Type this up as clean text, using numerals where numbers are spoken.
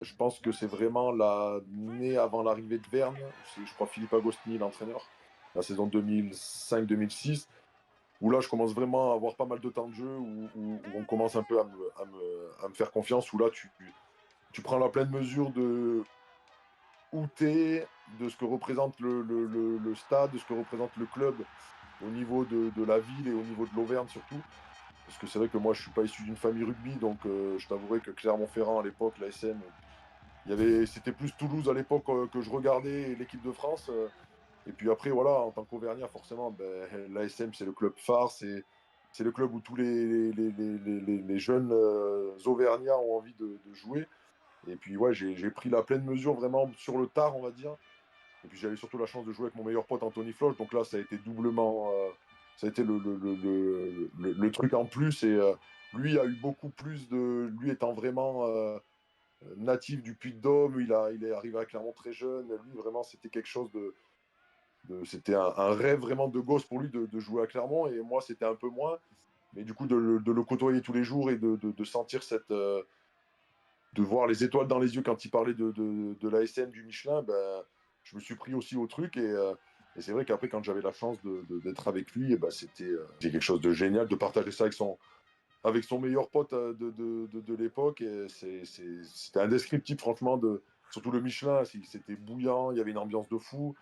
Je pense que c'est vraiment l'année avant l'arrivée de Verne, où c'est, je crois, Philippe Agostini, l'entraîneur, la saison 2005-2006, où là, je commence vraiment à avoir pas mal de temps de jeu, où on commence un peu à me faire confiance, où là, tu prends la pleine mesure de où tu es, de ce que représente le stade, de ce que représente le club au niveau de la ville et au niveau de l'Auvergne surtout. Parce que c'est vrai que moi, je suis pas issu d'une famille rugby, donc je t'avouerai que Clermont-Ferrand, à l'époque, l'ASM, c'était plus Toulouse à l'époque que je regardais, et l'équipe de France. Et puis après, voilà, en tant qu'Auvergnat, forcément, ben, l'ASM, c'est le club phare, c'est le club où tous les jeunes Auvergnats ont envie de jouer. Et puis, ouais, j'ai pris la pleine mesure vraiment sur le tard, on va dire. Et puis, j'avais surtout la chance de jouer avec mon meilleur pote, Anthony Floch. Donc là, ça a été doublement. Ça a été le truc en plus. Et lui a eu beaucoup plus de. Lui étant vraiment natif du Puy-de-Dôme, il est arrivé à Clermont très jeune. Lui, vraiment, c'était quelque chose c'était un rêve vraiment de gosse pour lui de jouer à Clermont. Et moi, c'était un peu moins. Mais du coup, de le côtoyer tous les jours et de sentir de voir les étoiles dans les yeux quand il parlait de l'ASM, du Michelin, ben, je me suis pris aussi au truc. Et c'est vrai qu'après, quand j'avais la chance d'être avec lui, ben, c'était quelque chose de génial de partager ça avec son meilleur pote de l'époque. Et c'était indescriptible, franchement. Surtout le Michelin, c'était bouillant, il y avait une ambiance de fou.